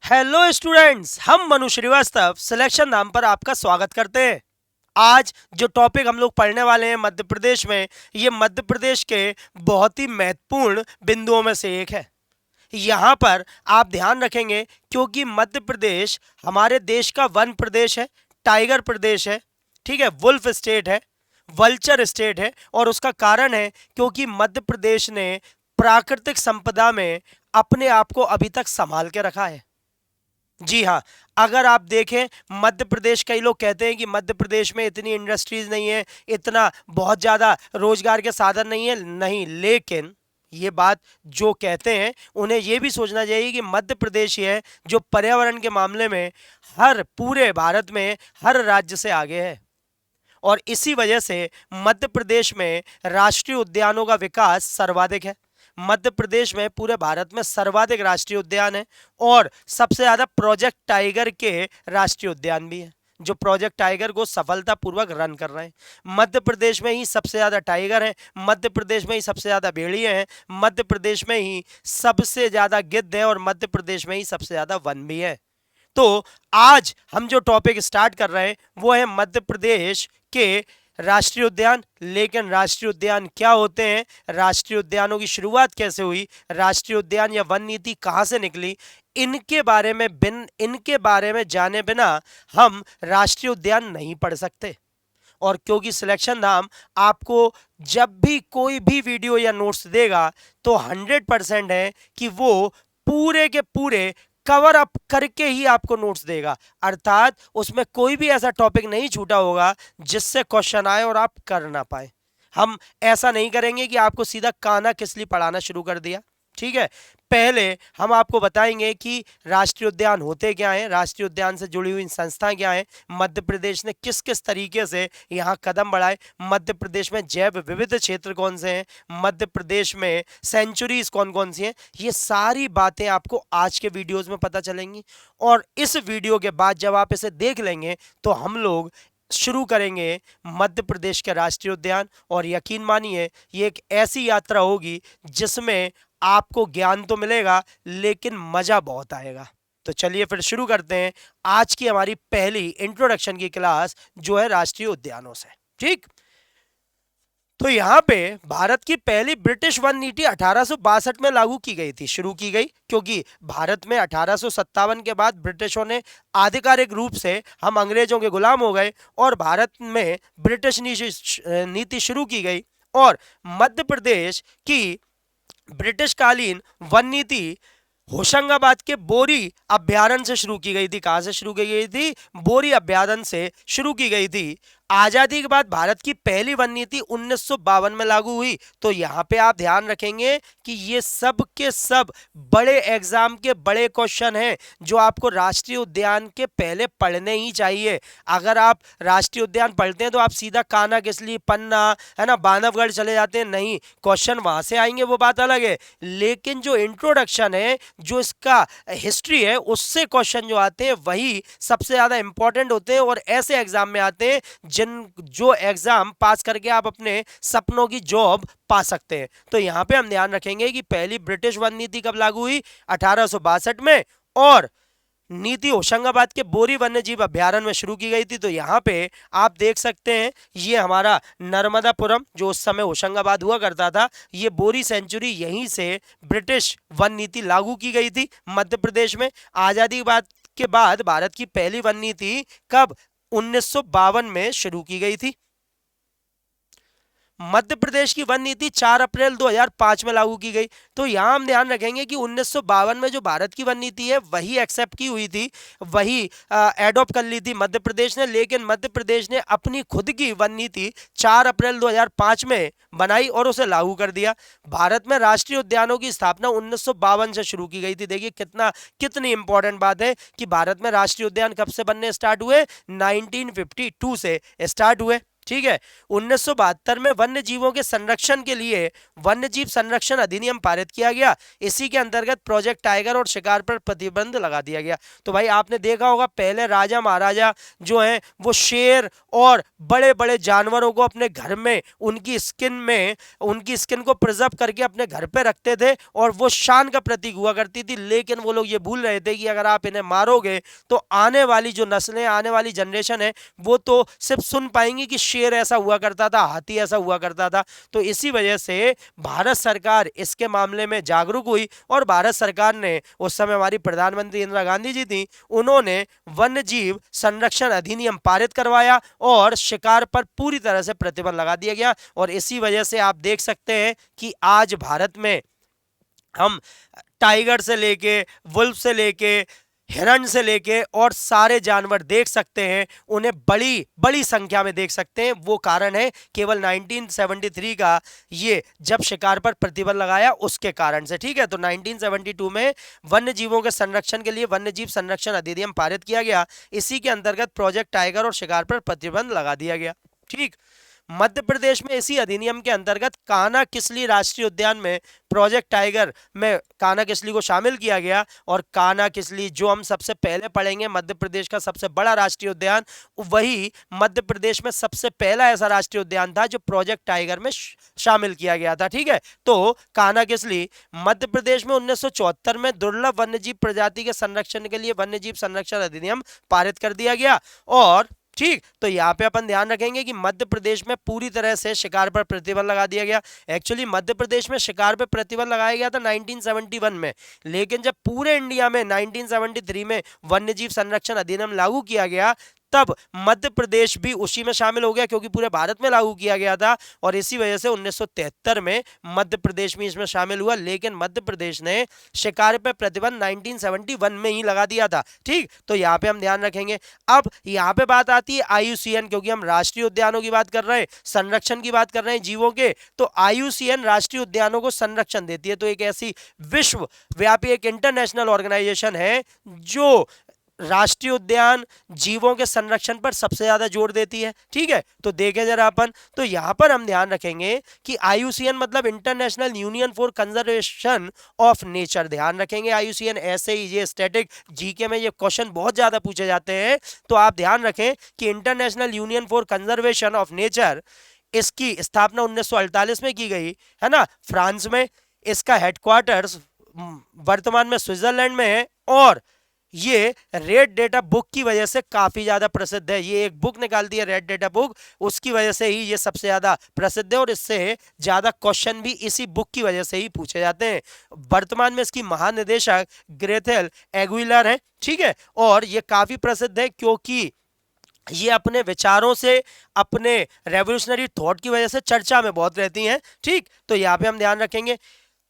Hello students, हम Manu Srivastava selection नाम पर आपका स्वागत करते हैं। आज जो टॉपिक हम लोग पढ़ने वाले हैं मध्य प्रदेश में, ये मध्य प्रदेश के बहुत ही महत्वपूर्ण बिंदुओं में से एक है। यहाँ पर आप ध्यान रखेंगे क्योंकि मध्य प्रदेश हमारे देश का वन प्रदेश है, टाइगर प्रदेश है, ठीक है, वुल्फ स्टेट है, वल्चर स्टेट है। और उसका कारण है क्योंकि मध्य प्रदेश ने प्राकृतिक संपदा में अपने आप को अभी तक संभाल के रखा है। जी हाँ, अगर आप देखें मध्य प्रदेश, कई लोग कहते हैं कि मध्य प्रदेश में इतनी इंडस्ट्रीज नहीं है, इतना बहुत ज़्यादा रोजगार के साधन नहीं है, नहीं, लेकिन ये बात जो कहते हैं उन्हें ये भी सोचना चाहिए कि मध्य प्रदेश ही है जो पर्यावरण के मामले में हर पूरे भारत में हर राज्य से आगे है। और इसी वजह से मध्य प्रदेश में राष्ट्रीय उद्यानों का विकास सर्वाधिक है। मध्य प्रदेश में पूरे भारत में सर्वाधिक राष्ट्रीय उद्यान है और सबसे ज्यादा प्रोजेक्ट टाइगर के राष्ट्रीय उद्यान भी है, जो प्रोजेक्ट टाइगर को सफलतापूर्वक रन कर रहे हैं। मध्य प्रदेश में ही सबसे ज्यादा टाइगर है, मध्य प्रदेश में ही सबसे ज्यादा भेड़िए हैं, मध्य प्रदेश में ही सबसे ज्यादा गिद्ध है और मध्य प्रदेश में ही सबसे ज्यादा वन भी है। तो आज हम जो टॉपिक स्टार्ट कर रहे हैं वो है मध्य प्रदेश के राष्ट्रीय उद्यान। लेकिन राष्ट्रीय उद्यान क्या होते हैं, राष्ट्रीय उद्यानों की शुरुआत कैसे हुई, राष्ट्रीय उद्यान या वन नीति कहां से निकली, इनके बारे में जाने बिना हम राष्ट्रीय उद्यान नहीं पढ़ सकते। और क्योंकि सिलेक्शन नाम आपको जब भी कोई भी वीडियो या नोट्स देगा तो 100% है कि वो पूरे के पूरे कवर अप करके ही आपको नोट्स देगा, अर्थात उसमें कोई भी ऐसा टॉपिक नहीं छूटा होगा जिससे क्वेश्चन आए और आप कर ना पाए। हम ऐसा नहीं करेंगे कि आपको सीधा काना किसली पढ़ाना शुरू कर दिया, ठीक है। पहले हम आपको बताएंगे कि राष्ट्रीय उद्यान होते क्या हैं, राष्ट्रीय उद्यान से जुड़ी हुई संस्थाएं क्या हैं, मध्य प्रदेश ने किस किस तरीके से यहाँ कदम बढ़ाए, मध्य प्रदेश में जैव विविध क्षेत्र कौन से हैं, मध्य प्रदेश में सेंचुरीज कौन कौन सी हैं, ये सारी बातें आपको आज के वीडियोज में पता चलेंगी। और इस वीडियो के बाद जब आप इसे देख लेंगे तो हम लोग शुरू करेंगे मध्य प्रदेश के राष्ट्रीय उद्यान। और यकीन मानिए ये एक ऐसी यात्रा होगी जिसमें आपको ज्ञान तो मिलेगा लेकिन मजा बहुत आएगा। तो चलिए फिर शुरू करते हैं आज की हमारी पहली इंट्रोडक्शन की क्लास जो है राष्ट्रीय उद्यानों से। ठीक, तो यहाँ पे भारत की पहली ब्रिटिश वन नीति 1862 में लागू की गई थी, शुरू की गई, क्योंकि भारत में 1857 के बाद ब्रिटिशों ने आधिकारिक रूप से हम अंग्रेजों के गुलाम हो गए और भारत में ब्रिटिश नीति शुरू की गई। और मध्य प्रदेश की ब्रिटिश कालीन वन नीति होशंगाबाद के बोरी अभ्यारण्य से शुरू की गई थी। कहां से शुरू की गई थी? बोरी अभ्यारण्य से शुरू की गई थी। आजादी के बाद भारत की पहली वन नीति 1952 में लागू हुई। तो यहां पे आप ध्यान रखेंगे कि ये सब के सब बड़े एग्जाम के बड़े क्वेश्चन हैं जो आपको राष्ट्रीय उद्यान के पहले पढ़ने ही चाहिए। अगर आप राष्ट्रीय उद्यान पढ़ते हैं तो आप सीधा कान्हा किसली, पन्ना, है ना, बांधवगढ़ चले जाते हैं, नहीं, क्वेश्चन वहां से आएंगे वो बात अलग है, लेकिन जो इंट्रोडक्शन है, जो इसका हिस्ट्री है, उससे क्वेश्चन जो आते हैं वही सबसे ज्यादा इंपॉर्टेंट होते हैं और ऐसे एग्जाम में आते हैं जो एग्जाम पास करके आप अपने सपनों की जॉब पा सकते हैं। तो यहां पे हम ध्यान रखेंगे कि पहली ब्रिटिश वन नीति कब लागू हुई? 1862 में, और नीति होशंगाबाद के बोरी वन्यजीव अभ्यारण्य में शुरू की गई थी। तो यहाँ पे आप देख सकते हैं ये हमारा नर्मदापुरम जो उस समय होशंगाबाद हुआ करता था, ये बोरी सेंचुरी, यहीं से ब्रिटिश वन नीति लागू की गई थी मध्य प्रदेश में। आजादी के बाद भारत की पहली वन नीति कब? 1952 में शुरू की गई थी। मध्य प्रदेश की वन नीति 4 अप्रैल 2005 में लागू की गई। तो यहां हम ध्यान रखेंगे कि 1952 में जो भारत की वन नीति है वही एक्सेप्ट की हुई थी, वही एडॉप्ट कर ली थी मध्य प्रदेश ने, लेकिन मध्य प्रदेश ने अपनी खुद की वन नीति 4 अप्रैल 2005 में बनाई और उसे लागू कर दिया। भारत में राष्ट्रीय उद्यानों की स्थापना 1952 से शुरू की गई थी। देखिए कितनी इंपॉर्टेंट बात है कि भारत में राष्ट्रीय उद्यान कब से बनने स्टार्ट हुए? 1952 से स्टार्ट हुए। ठीक है। 1972 में वन्य जीवों के संरक्षण के लिए वन्य जीव संरक्षण अधिनियम पारित किया गया। इसी के अंतर्गत प्रोजेक्ट टाइगर और शिकार पर प्रतिबंध लगा दिया गया। तो भाई आपने देखा होगा पहले राजा महाराजा जो हैं वो शेर और बड़े बड़े जानवरों को अपने घर में उनकी स्किन को प्रिजर्व करके अपने घर पे रखते थे और वो शान का प्रतीक हुआ करती थी। लेकिन वो लोग ये भूल रहे थे कि अगर आप इन्हें मारोगे तो आने वाली जो नस्लें, आने वाली जनरेशन है वो तो सिर्फ सुन पाएंगी कि शेर ऐसा हुआ करता था, हाथी ऐसा हुआ करता था। तो इसी वजह से भारत सरकार इसके मामले में जागरूक हुई और भारत सरकार ने, उस समय हमारी प्रधानमंत्री इंदिरा गांधी जी थी, उन्होंने वन्य जीव संरक्षण अधिनियम पारित करवाया और शिकार पर पूरी तरह से प्रतिबंध लगा दिया गया। और इसी वजह से आप देख सकते हैं कि आज भारत में हम टाइगर से लेके, वुल्फ से लेके, हिरण से लेके और सारे जानवर देख सकते हैं, उन्हें बड़ी बड़ी संख्या में देख सकते हैं। वो कारण है केवल 1973 का, ये जब शिकार पर प्रतिबंध लगाया उसके कारण से। ठीक है, तो 1972 में वन्य जीवों के संरक्षण के लिए वन्य जीव संरक्षण अधिनियम पारित किया गया। इसी के अंतर्गत प्रोजेक्ट टाइगर और शिकार पर प्रतिबंध लगा दिया गया। ठीक, मध्य प्रदेश में इसी अधिनियम के अंतर्गत कान्हा किसली राष्ट्रीय उद्यान में प्रोजेक्ट टाइगर में कान्हा किसली को शामिल किया गया। और कान्हा किसली जो हम सबसे पहले पढ़ेंगे, मध्य प्रदेश का सबसे बड़ा राष्ट्रीय उद्यान, वही मध्य प्रदेश में सबसे पहला ऐसा राष्ट्रीय उद्यान था जो प्रोजेक्ट टाइगर में शामिल किया गया था। ठीक है, तो कान्हा किसली मध्य प्रदेश में 1974 में दुर्लभ वन्यजीव प्रजाति के संरक्षण के लिए वन्यजीव संरक्षण अधिनियम पारित कर दिया गया। और ठीक, तो यहाँ पे अपन ध्यान रखेंगे कि मध्य प्रदेश में पूरी तरह से शिकार पर प्रतिबंध लगा दिया गया। एक्चुअली मध्य प्रदेश में शिकार पर प्रतिबंध लगाया गया था 1971 में, लेकिन जब पूरे इंडिया में 1973 में वन्यजीव संरक्षण अधिनियम लागू किया गया तब मध्य प्रदेश भी उसी में शामिल हो गया, क्योंकि पूरे भारत में लागू किया गया था। और इसी वजह से 1973 में मध्य प्रदेश भी इसमें शामिल हुआ, लेकिन मध्य प्रदेश ने शिकार पर प्रतिबंध 1971 में ही लगा दिया था। ठीक, तो यहाँ पे हम ध्यान रखेंगे। अब यहाँ पे बात आती है IUCN, क्योंकि हम राष्ट्रीय उद्यानों की बात कर रहे हैं, संरक्षण की बात कर रहे हैं जीवों के, तो IUCN राष्ट्रीय उद्यानों को संरक्षण देती है। तो एक ऐसी विश्वव्यापी एक इंटरनेशनल ऑर्गेनाइजेशन है जो राष्ट्रीय उद्यान जीवों के संरक्षण पर सबसे ज्यादा जोर देती है। ठीक है, तो देखें जरा अपन, तो यहां पर हम ध्यान रखेंगे कि IUCN मतलब international union for conservation of nature. ध्यान रखेंगे IUCN, ऐसे ही ये स्टैटिक जीके में ये क्वेश्चन बहुत ज्यादा पूछे जाते हैं, तो आप ध्यान रखें कि international union for conservation of nature, इसकी स्थापना 1948 में की गई है ना, फ्रांस में। इसका हेडक्वार्टर्स वर्तमान में स्विट्जरलैंड में है और ये रेड डेटा बुक की वजह से काफी ज्यादा प्रसिद्ध है। ये एक बुक निकालती है रेड डेटा बुक, उसकी वजह से ही ये सबसे ज्यादा प्रसिद्ध है और इससे ज्यादा क्वेश्चन भी इसी बुक की वजह से ही पूछे जाते हैं। वर्तमान में इसकी महानिदेशक ग्रेथेल एग्विलर है। ठीक है, और ये काफी प्रसिद्ध है क्योंकि ये अपने विचारों से, अपने रेवोल्यूशनरी थॉट की वजह से चर्चा में बहुत रहती हैं। ठीक, तो यहाँ पे हम ध्यान रखेंगे।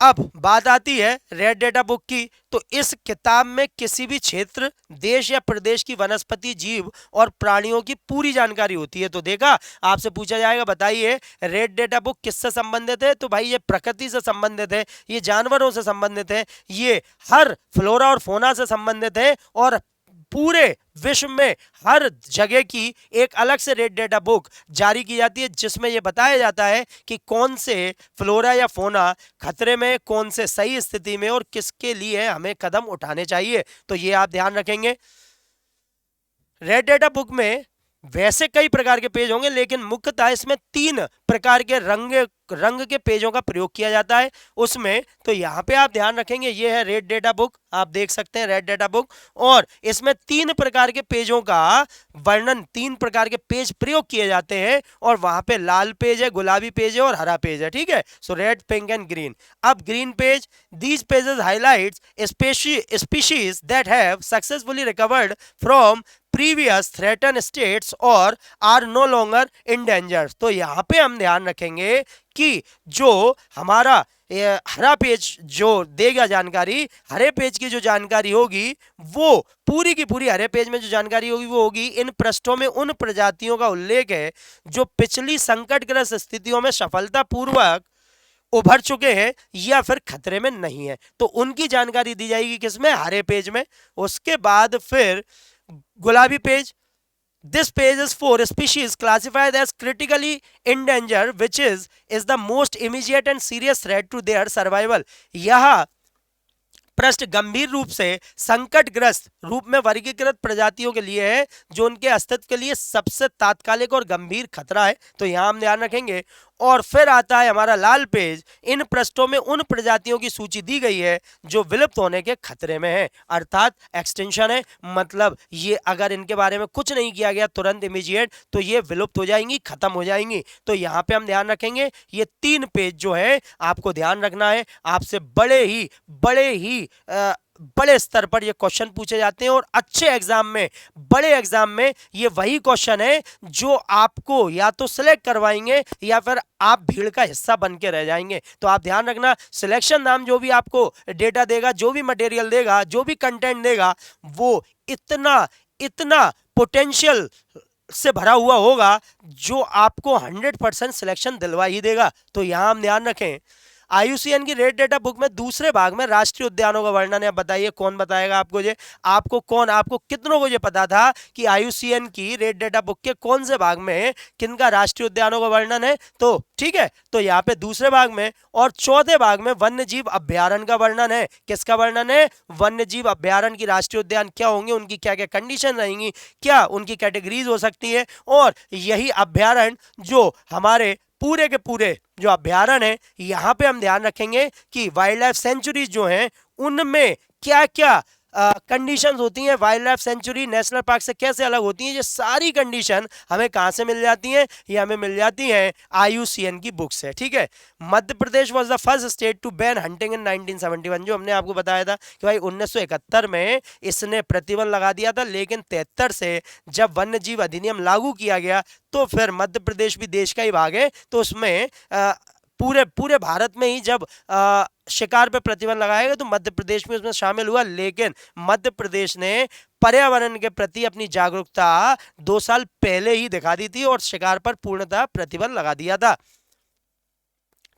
अब बात आती है रेड डेटा बुक की, तो इस किताब में किसी भी क्षेत्र, देश या प्रदेश की वनस्पति, जीव और प्राणियों की पूरी जानकारी होती है। तो देखा, आपसे पूछा जाएगा बताइए रेड डेटा बुक किससे संबंधित है, तो भाई ये प्रकृति से संबंधित है, ये जानवरों से संबंधित है, ये हर फ्लोरा और फोना से संबंधित है और पूरे विश्व में हर जगह की एक अलग से रेड डेटा बुक जारी की जाती है, जिसमें यह बताया जाता है कि कौन से फ्लोरा या फोना खतरे में, कौन से सही स्थिति में और किसके लिए हमें कदम उठाने चाहिए। तो ये आप ध्यान रखेंगे। रेड डेटा बुक में वैसे कई प्रकार के पेज होंगे, लेकिन मुख्यतः इसमें 3 प्रकार के रंग के पेजों का प्रयोग किया जाता है उसमें। तो यहाँ पे आप ध्यान रखेंगे, ये है रेड डेटा बुक, आप देख सकते हैं रेड डेटा बुक, और इसमें 3 प्रकार के पेजों का वर्णन, 3 प्रकार के पेज प्रयोग किए जाते हैं और वहां पे लाल पेज है, गुलाबी पेज है और हरा पेज है। ठीक है, सो रेड, पिंक एंड ग्रीन। अब green page, these pages highlights species that have successfully recovered from previous threaten states और आर नो लॉन्गर इंडेंजर्ड। तो यहाँ पे हम ध्यान रखेंगे कि जो हमारा हरा पेज जो देगा जानकारी, हरे पेज की जो जानकारी होगी वो पूरी की पूरी, हरे पेज में जो जानकारी होगी वो होगी इन पृष्ठों में उन प्रजातियों का उल्लेख है जो पिछली संकटग्रस्त स्थितियों में सफलतापूर्वक उभर चुके हैं या फिर खतरे में नहीं है। तो उनकी जानकारी दी जाएगी किसमें, हरे पेज में। उसके बाद फिर गुलाबी page, This page is for species classified as critically endangered, which is the most immediate and serious threat to their survival. यह पृष्ठ गंभीर रूप से संकटग्रस्त रूप में वर्गीकृत प्रजातियों के लिए है जो उनके अस्तित्व के लिए सबसे तात्कालिक और गंभीर खतरा है, तो यहां हम ध्यान रखेंगे। और फिर आता है हमारा लाल पेज। इन पृष्ठों में उन प्रजातियों की सूची दी गई है जो विलुप्त होने के खतरे में है, अर्थात एक्सटेंशन है, मतलब ये अगर इनके बारे में कुछ नहीं किया गया तुरंत इमीडिएट तो ये विलुप्त हो जाएंगी, खत्म हो जाएंगी। तो यहाँ पे हम ध्यान रखेंगे ये 3 पेज जो है आपको ध्यान रखना है। आपसे बड़े स्तर पर ये क्वेश्चन पूछे जाते हैं और अच्छे एग्जाम में, बड़े एग्जाम में ये वही क्वेश्चन है जो आपको या तो सिलेक्ट करवाएंगे या फिर आप भीड़ का हिस्सा बन के रह जाएंगे। तो आप ध्यान रखना, सिलेक्शन नाम जो भी आपको डेटा देगा, जो भी मटेरियल देगा, जो भी कंटेंट देगा, वो इतना पोटेंशियल से भरा हुआ होगा जो आपको 100% सिलेक्शन दिलवा ही देगा। तो यहां हम ध्यान रखें। आईयूसीएन की रेड डेटा बुक में दूसरे भाग में राष्ट्रीय उद्यानों का वर्णन है। बताइए कौन बताएगा आपको ये? आपको कितनों को ये पता था कि आईयूसीएन की रेड डेटा बुक के कौन से भाग में किनका राष्ट्रीय उद्यानों का वर्णन है? तो ठीक है, तो यहाँ पे दूसरे भाग में और चौथे भाग में वन्य जीव अभ्यारण्य का वर्णन है। किसका वर्णन है? वन्य जीव अभ्यारण्य की राष्ट्रीय उद्यान क्या होंगे, उनकी क्या क्या कंडीशन रहेंगी, क्या उनकी कैटेगरीज हो सकती है। और यही अभ्यारण्य जो हमारे पूरे के पूरे जो अभ्यारण्य है, यहां पे हम ध्यान रखेंगे कि वाइल्ड लाइफ सेंचुरीज जो हैं उनमें क्या क्या कंडीशंस होती हैं, wild life sanctuary national park से कैसे अलग होती हैं। ये सारी कंडीशन हमें कहां से मिल जाती हैं? ये हमें मिल जाती हैं आईयूसीएन की बुक से। ठीक है, Madhya Pradesh was the first state to ban hunting in 1971, जो हमने आपको बताया था कि भाई 1971 में इसने प्रतिबंध लगा दिया था, लेकिन 73 से जब वन्य जीव अधिनियम लागू किया गया तो फिर मध्य प्रदेश भी देश का ही भाग है, तो उसमें पूरे भारत में ही जब शिकार पे प्रतिबंध लगाएगा तो मध्य प्रदेश में उसमें शामिल हुआ। लेकिन मध्य प्रदेश ने पर्यावरण के प्रति अपनी जागरूकता 2 साल पहले ही दिखा दी थी और शिकार पर पूर्णतः प्रतिबंध लगा दिया था।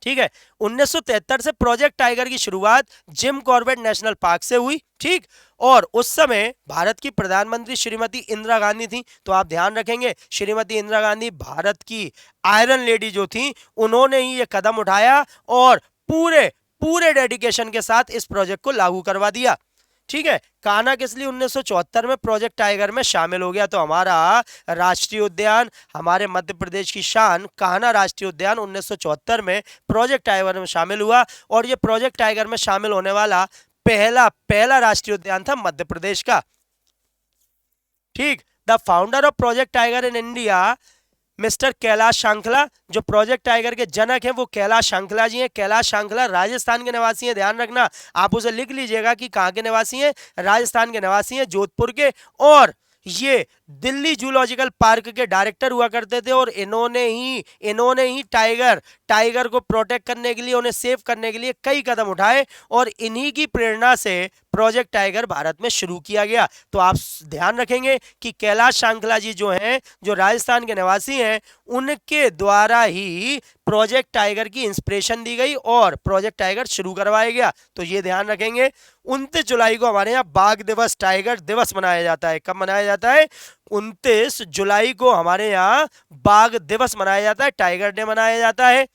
ठीक है, 1973 से प्रोजेक्ट टाइगर की शुरुआत जिम कॉर्बेट नेशनल पार्क से हुई। ठीक, और उस समय भारत की प्रधानमंत्री श्रीमती इंदिरा गांधी थी। तो आप ध्यान रखेंगे श्रीमती इंदिरा गांधी भारत की आयरन लेडी जो थी, उन्होंने ही ये कदम उठाया और पूरे डेडिकेशन के साथ इस प्रोजेक्ट को लागू करवा दिया। ठीक है, कान्हा किस लिए 1974 में प्रोजेक्ट टाइगर में शामिल हो गया? तो हमारा राष्ट्रीय उद्यान, हमारे मध्य प्रदेश की शान कान्हा राष्ट्रीय उद्यान 1974 में प्रोजेक्ट टाइगर में शामिल हुआ और ये प्रोजेक्ट टाइगर में शामिल होने वाला पहला राष्ट्रीय उद्यान था मध्य प्रदेश का। ठीक, the founder of project tiger in India mister Kailash Sankhala, जो प्रोजेक्ट टाइगर के जनक हैं वो कैलाश शांखला जी हैं। कैलाश शांखला राजस्थान के निवासी हैं, ध्यान रखना, आप उसे लिख लीजिएगा कि कहाँ के निवासी हैं, राजस्थान के निवासी हैं, जोधपुर के। और ये दिल्ली जूलॉजिकल पार्क के डायरेक्टर हुआ करते थे और इन्होंने ही टाइगर को प्रोटेक्ट करने के लिए, उन्हें सेव करने के लिए कई कदम उठाए और इन्हीं की प्रेरणा से प्रोजेक्ट टाइगर भारत में शुरू किया गया। तो आप ध्यान रखेंगे कि कैलाश शांखला जी जो हैं, जो राजस्थान के निवासी हैं, उनके द्वारा ही प्रोजेक्ट टाइगर की इंस्पिरेशन दी गई और प्रोजेक्ट टाइगर शुरू करवाया गया। तो ये ध्यान रखेंगे। 29 जुलाई को हमारे यहाँ बाघ दिवस, टाइगर दिवस मनाया जाता है। कब मनाया जाता है? 29 जुलाई को हमारे यहाँ बाघ दिवस मनाया जाता है, टाइगर डे मनाया जाता है।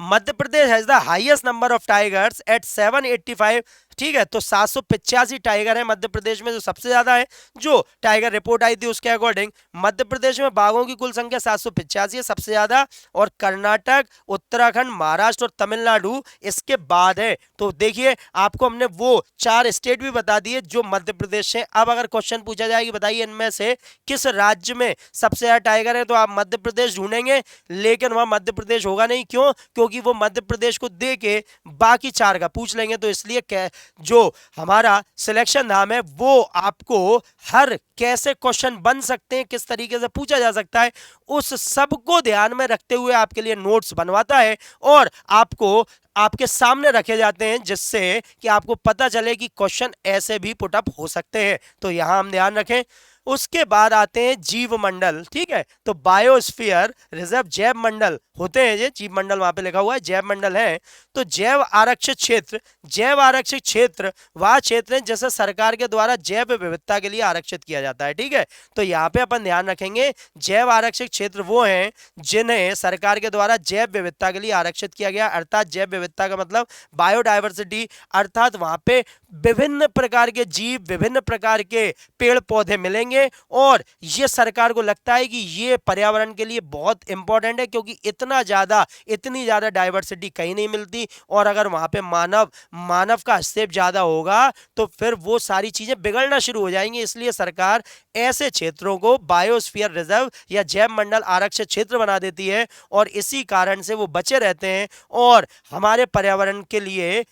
Madhya Pradesh has the highest number of tigers at 785। ठीक है, तो 785 टाइगर है मध्य प्रदेश में, जो सबसे ज्यादा है। जो टाइगर रिपोर्ट आई थी उसके अकॉर्डिंग मध्य प्रदेश में बाघों की कुल संख्या 785 है, सबसे ज्यादा। और कर्नाटक, उत्तराखंड, महाराष्ट्र और तमिलनाडु इसके बाद है। तो देखिए आपको हमने वो 4 स्टेट भी बता दिए जो मध्य प्रदेश है। अब अगर क्वेश्चन पूछा जाए कि बताइए इनमें से किस राज्य में सबसे ज्यादा टाइगर है, तो आप मध्य प्रदेश ढूंढेंगे, लेकिन वहां मध्य प्रदेश होगा नहीं। क्यों? क्योंकि वो मध्य प्रदेश को दे के बाकी 4 का पूछ लेंगे। तो इसलिए जो हमारा सिलेक्शन नाम है वो आपको हर कैसे क्वेश्चन बन सकते हैं, किस तरीके से पूछा जा सकता है, उस सब को ध्यान में रखते हुए आपके लिए नोट्स बनवाता है और आपको आपके सामने रखे जाते हैं, जिससे कि आपको पता चले कि क्वेश्चन ऐसे भी पुटअप हो सकते हैं। तो यहां हम ध्यान रखें। उसके बाद आते हैं जीव मंडल, ठीक है। तो बायोस्फीयर रिजर्व, जैव मंडल होते हैं, ये जीव मंडल वहां पे लिखा हुआ है, जैव मंडल है। तो जैव आरक्षित क्षेत्र, जैव आरक्षित क्षेत्र वह क्षेत्र है जैसे सरकार के द्वारा जैव विविधता के लिए आरक्षित किया जाता है, ठीक है। तो यहाँ पे अपन ध्यान रखेंगे, जैव आरक्षित क्षेत्र वो हैं जिन्हें सरकार के द्वारा जैव विविधता के लिए आरक्षित किया गया, अर्थात जैव विविधता का मतलब बायोडायवर्सिटी, अर्थात वहां पे विभिन्न प्रकार के जीव, विभिन्न प्रकार के पेड़ पौधे मिलेंगे। और ये सरकार को लगता है कि ये पर्यावरण के लिए बहुत इंपॉर्टेंट है, क्योंकि इतनी ज्यादा डाइवर्सिटी कहीं नहीं मिलती। और अगर वहां पे मानव का हस्तक्षेप ज्यादा होगा तो फिर वो सारी चीजें बिगड़ना शुरू हो जाएंगी। इसलिए सरकार ऐसे क्षेत्रों को बायोस्फीयर रिजर्व या जैव मंडल आरक्षित क्षेत्र बना देती है, और इसी कारण से वो बचे रहते हैं और हमारे पर्यावरण के लिए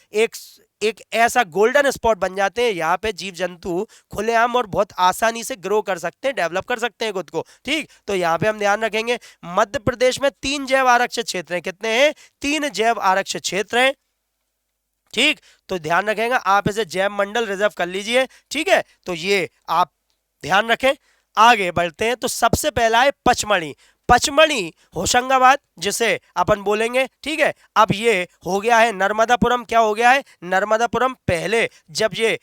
एक ऐसा गोल्डन स्पॉट बन जाते हैं। यहाँ पे जीव जंतु खुलेआम और बहुत आसानी से ग्रो कर सकते हैं, डेवलप कर सकते हैं खुद को, ठीक। तो यहाँ पे हम ध्यान रखेंगे, मध्य प्रदेश में 3 जैव आरक्षित क्षेत्र हैं। कितने हैं? 3 जैव आरक्षित क्षेत्र हैं, ठीक। तो ध्यान रखेंगे, आप इसे जैव मंडल रिजर्व कर लीजिए, ठीक है। तो ये आप ध्यान रखें। आगे बढ़ते हैं, तो सबसे पहला है पचमढ़ी। पचमढ़ी होशंगाबाद जिसे अपन बोलेंगे, ठीक है। अब ये हो गया है नर्मदापुरम। क्या हो गया है? नर्मदापुरम। पहले जब ये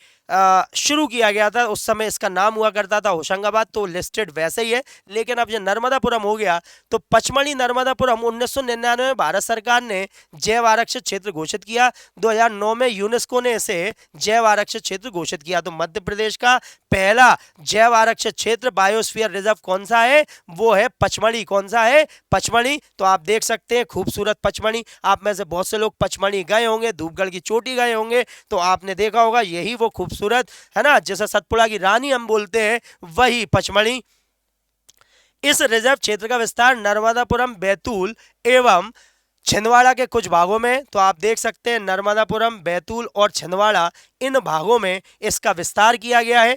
शुरू किया गया था उस समय इसका नाम हुआ करता था होशंगाबाद, तो लिस्टेड वैसे ही है, लेकिन अब ये नर्मदापुरम हो गया। तो पचमढ़ी नर्मदापुरम 1999 में भारत सरकार ने जैव आरक्षित क्षेत्र घोषित किया। 2009 में यूनेस्को ने इसे जैव आरक्षित क्षेत्र घोषित किया। तो मध्य प्रदेश का पहला जैव आरक्षित क्षेत्र बायोस्फीयर रिजर्व कौन सा है? वो है पचमढ़ी। कौन सा है? पचमढ़ी। तो आप देख सकते हैं खूबसूरत पचमढ़ी। आप में से बहुत से लोग पचमढ़ी गए होंगे, धूपगढ़ की चोटी गए होंगे, तो आपने देखा होगा यही वो खूबसूरत है ना, जैसे सतपुड़ा की रानी हम बोलते हैं, वही पचमढ़ी। इस रिजर्व क्षेत्र का विस्तार नर्मदापुरम, बैतूल एवं छिंदवाड़ा के कुछ भागों में, तो आप देख सकते हैं नर्मदापुरम, बैतूल और छिंदवाड़ा, इन भागों में इसका विस्तार किया गया है।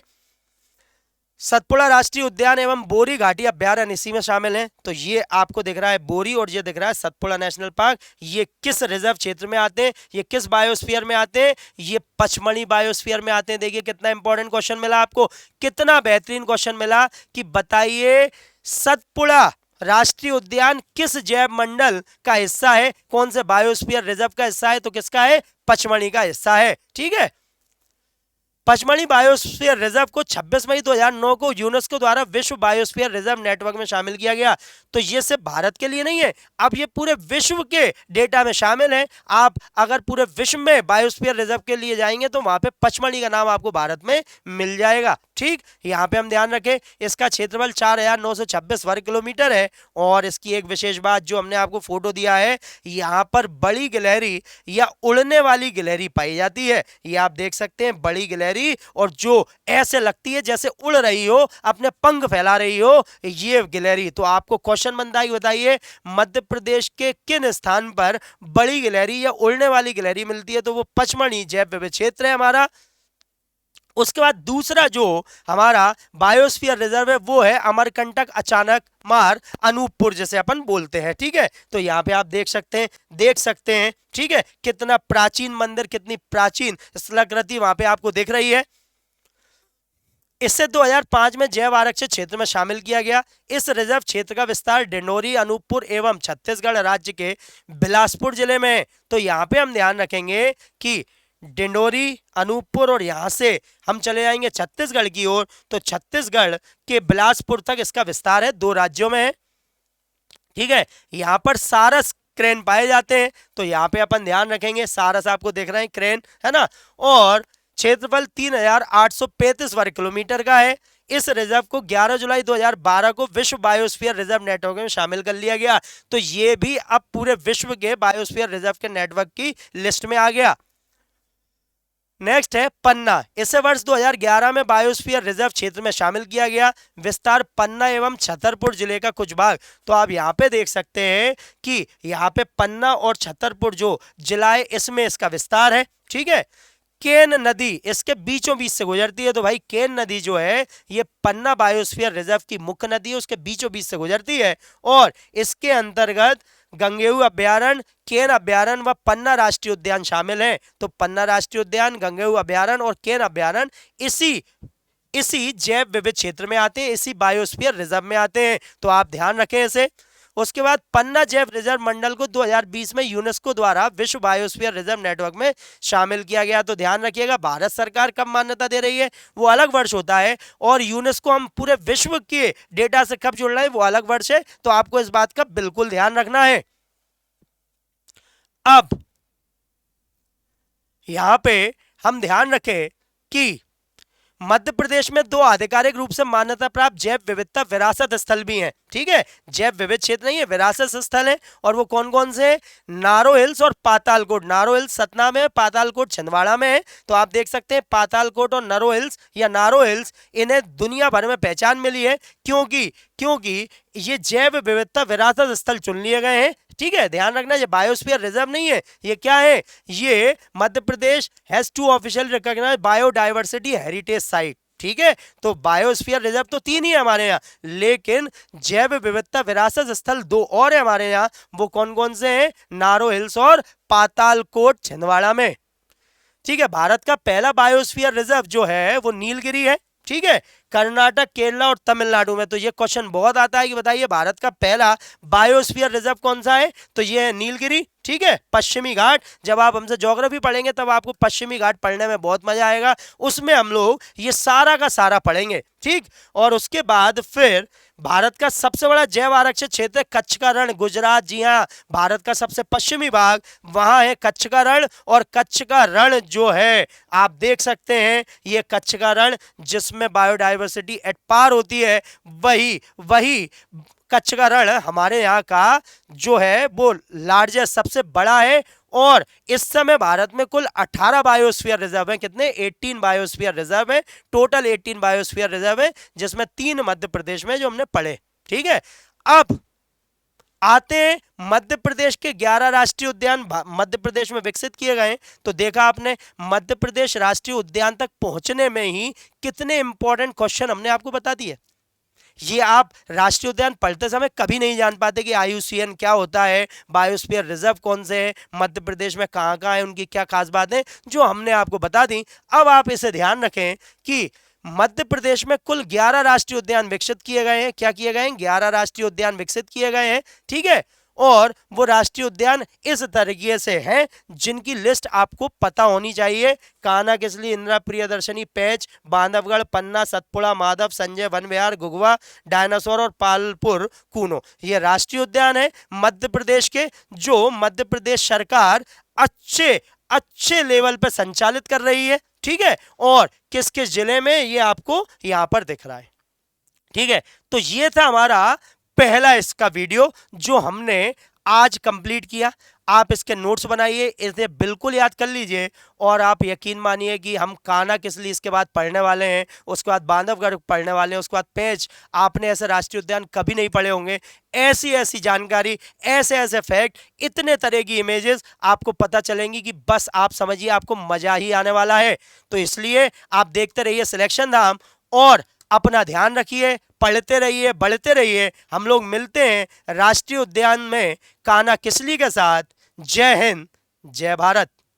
सतपुड़ा राष्ट्रीय उद्यान एवं बोरी घाटी अभ्यारण्य इसी में शामिल हैं। तो ये आपको दिख रहा है बोरी और ये दिख रहा है सतपुड़ा नेशनल पार्क। ये किस रिजर्व क्षेत्र में आते हैं? ये किस बायोस्फीयर में आते हैं? ये पचमढ़ी बायोस्फीयर में आते हैं। देखिए कितना इंपॉर्टेंट क्वेश्चन मिला आपको, कितना बेहतरीन क्वेश्चन मिला कि बताइए सतपुड़ा राष्ट्रीय उद्यान किस जैव मंडल का हिस्सा है, कौन से बायोस्फीयर रिजर्व का हिस्सा है? तो किसका है? पचमढ़ी का हिस्सा है, ठीक है। पचमढ़ी बायोस्फीयर रिजर्व को 26 मई 2009 को यूनेस्को द्वारा विश्व बायोस्फीयर रिजर्व नेटवर्क में शामिल किया गया। तो ये सिर्फ भारत के लिए नहीं है, अब ये पूरे विश्व के डेटा में शामिल है। आप अगर पूरे विश्व में बायोस्फीयर रिजर्व के लिए जाएंगे तो वहां पे पचमढ़ी का नाम आपको भारत में मिल जाएगा, ठीक। यहाँ पे हम ध्यान रखें, इसका क्षेत्रफल 4926 वर्ग किलोमीटर है। और इसकी एक विशेष बात जो हमने आपको फोटो दिया है, यहाँ पर बड़ी गिलहरी या उड़ने वाली गिलहरी पाई जाती है। ये आप देख सकते हैं, बड़ी गिलहरी, और जो ऐसे लगती है जैसे उड़ रही हो, अपने पंख फैला रही हो, ये गिलहरी। तो आपको क्वेश्चन बनता है, बताइए मध्य प्रदेश के किन स्थान पर बड़ी गिलहरी या उड़ने वाली गिलहरी मिलती है? तो वो पचमढ़ी जैव विविध क्षेत्र है हमारा। उसके बाद दूसरा जो हमारा बायोस्फीयर रिजर्व है वो है अमरकंटक अचानक मार अनूपपुर, जैसे अपन बोलते हैं, ठीक है। तो यहाँ पे आप देख सकते हैं, ठीक है, कितना प्राचीन मंदिर, कितनी प्राचीन स्थलाकृति वहां पे आपको दिख रही है। इससे 2005 में जैव आरक्षित क्षेत्र में शामिल किया गया। इस रिजर्व क्षेत्र का विस्तार डिंडोरी, अनूपपुर एवं छत्तीसगढ़ राज्य के बिलासपुर जिले में है। तो यहाँ पे हम ध्यान रखेंगे कि डिंडोरी, अनूपपुर और यहां से हम चले जाएंगे छत्तीसगढ़ की ओर, तो छत्तीसगढ़ के बिलासपुर तक इसका विस्तार है, 2 राज्यों में है, ठीक है। यहां पर सारस क्रेन पाए जाते हैं। तो यहाँ पे अपन ध्यान रखेंगे, सारस आपको देख रहे हैं, क्रेन है ना। और क्षेत्रफल 3835 वर्ग किलोमीटर का है। इस रिजर्व को 11 जुलाई 2012 को विश्व बायोस्फीयर रिजर्व नेटवर्क में शामिल कर लिया गया। तो ये भी अब पूरे विश्व के बायोस्फीयर रिजर्व के नेटवर्क की लिस्ट में आ गया। नेक्स्ट है पन्ना। इसे वर्ष 2011 में बायोस्फीयर रिजर्व क्षेत्र में शामिल किया गया। विस्तार पन्ना एवं छतरपुर जिले का कुछ भाग। तो आप यहाँ पे देख सकते हैं कि यहाँ पे पन्ना और छतरपुर जो जिला है इसमें इसका विस्तार है, ठीक है। केन नदी इसके बीचों बीच से गुजरती है। तो भाई केन नदी जो है ये पन्ना बायोस्फीयर रिजर्व की मुख्य नदी है, उसके बीचों बीच से गुजरती है। और इसके अंतर्गत गंगेऊ अभ्यारण्य, केन अभ्यारण्य व पन्ना राष्ट्रीय उद्यान शामिल हैं। तो पन्ना राष्ट्रीय उद्यान, गंगेऊ अभ्यारण्य और केन अभ्यारण्य इसी इसी जैव विविध क्षेत्र में आते हैं, इसी बायोस्फीयर रिजर्व में आते हैं, तो आप ध्यान रखें इसे। उसके बाद पन्ना जैव रिजर्व मंडल को 2020 में यूनेस्को द्वारा विश्व बायोस्फीयर रिजर्व नेटवर्क में शामिल किया गया। तो ध्यान रखिएगा, भारत सरकार कब मान्यता दे रही है वो अलग वर्ष होता है, और यूनेस्को हम पूरे विश्व के डेटा से कब जुड़ रहे हैं वो अलग वर्ष है। तो आपको इस बात का बिल्कुल ध्यान रखना है। अब यहां पे हम ध्यान रखें कि मध्य प्रदेश में 2 आधिकारिक रूप से मान्यता प्राप्त जैव विविधता विरासत स्थल भी हैं। ठीक है, जैव विविध क्षेत्र नहीं है, विरासत स्थल है। और वो कौन कौन से? नारो हिल्स और पातालकोट। नारो हिल्स सतना में है, पातालकोट छिंदवाड़ा में है। तो आप देख सकते हैं पातालकोट और नारो हिल्स या नारो हिल्स, इन्हें दुनिया भर में पहचान मिली है क्योंकि ये जैव विविधता विरासत स्थल चुन लिए गए हैं। ठीक है, ध्यान रखना, ये बायोस्फीयर रिजर्व नहीं है, ये क्या है? ये Madhya Pradesh has 2 official recognised biodiversity heritage site. ठीक है, तो बायोस्फीयर रिजर्व तो 3 ही है हमारे यहाँ, लेकिन जैव विविधता विरासत स्थल 2 और है हमारे यहाँ। वो कौन कौन से हैं? नारो हिल्स और पातालकोट छिंदवाड़ा में। ठीक है, भारत का पहला बायोस्फीयर रिजर्व जो है वो नीलगिरी है। ठीक है, कर्नाटक, केरला और तमिलनाडु में। तो ये क्वेश्चन बहुत आता है कि बताइए भारत का पहला बायोस्फीयर रिजर्व कौन सा है? तो ये है नीलगिरी। ठीक है, पश्चिमी घाट। जब आप हमसे ज्योग्राफी पढ़ेंगे तब आपको पश्चिमी घाट पढ़ने में बहुत मजा आएगा, उसमें हम लोग ये सारा का सारा पढ़ेंगे। ठीक, और उसके बाद फिर भारत का सबसे बड़ा जैव आरक्षित क्षेत्र कच्छ का रण, गुजरात। जी हाँ, भारत का सबसे पश्चिमी भाग, वहां है कच्छ का रण। और कच्छ का रण जो है आप देख सकते हैं, ये कच्छ का रण जिसमें बायोडायवर्सिटी एट पार होती है, वही कच्छ का रण हमारे यहाँ का जो है वो लार्जेस्ट, सबसे बड़ा है। और इस समय भारत में कुल 18 बायोस्फीयर रिजर्व है। कितने? 18 बायोस्फीयर रिजर्व है। टोटल 18 बायोस्फीयर रिजर्व है, जिसमें 3 मध्य प्रदेश में जो हमने पढ़े। ठीक है, अब आते हैं मध्य प्रदेश के 11 राष्ट्रीय उद्यान मध्य प्रदेश में विकसित किए गए। तो देखा आपने, मध्य प्रदेश राष्ट्रीय उद्यान तक पहुंचने में ही कितने इंपॉर्टेंट क्वेश्चन हमने आपको बता दिए। ये आप राष्ट्रीय उद्यान पढ़ते समय कभी नहीं जान पाते कि IUCN क्या होता है, बायोस्फीयर रिजर्व कौन से हैं, मध्य प्रदेश में कहाँ कहाँ है, उनकी क्या खास बातें, जो हमने आपको बता दी। अब आप इसे ध्यान रखें कि मध्य प्रदेश में कुल 11 राष्ट्रीय उद्यान विकसित किए गए हैं। क्या किए गए हैं? 11 राष्ट्रीय उद्यान विकसित किए गए हैं। ठीक है, और वो राष्ट्रीय उद्यान इस तरीके से हैं जिनकी लिस्ट आपको पता होनी चाहिए। कान्हा किसली, इंदिरा प्रियदर्शनी, पेंच, बांधवगढ़, पन्ना, सतपुड़ा, माधव, संजय वन विहार, घुघुआ, डायनासोर और पालपुर कूनो, ये राष्ट्रीय उद्यान है मध्य प्रदेश के, जो मध्य प्रदेश सरकार अच्छे लेवल पे संचालित कर रही है। ठीक है, और किस किस जिले में ये आपको यहां पर दिख रहा है। ठीक है, तो ये था हमारा पहला इसका वीडियो जो हमने आज कंप्लीट किया। आप इसके नोट्स बनाइए, इसे बिल्कुल याद कर लीजिए, और आप यकीन मानिए कि हम कान्हा किसली इसके बाद पढ़ने वाले हैं, उसके बाद बांधवगढ़ पढ़ने वाले हैं, उसके बाद पेंच। आपने ऐसे राष्ट्रीय उद्यान कभी नहीं पढ़े होंगे। ऐसी जानकारी, ऐसे फैक्ट, इतने तरह की इमेजेस आपको पता चलेंगी कि बस आप समझिए आपको मजा ही आने वाला है। तो इसलिए आप देखते रहिए सिलेक्शन धाम, और अपना ध्यान रखिए, पढ़ते रहिए, बढ़ते रहिए। हम लोग मिलते हैं राष्ट्रीय उद्यान में कान्हा किसली के साथ। जय हिंद, जय भारत।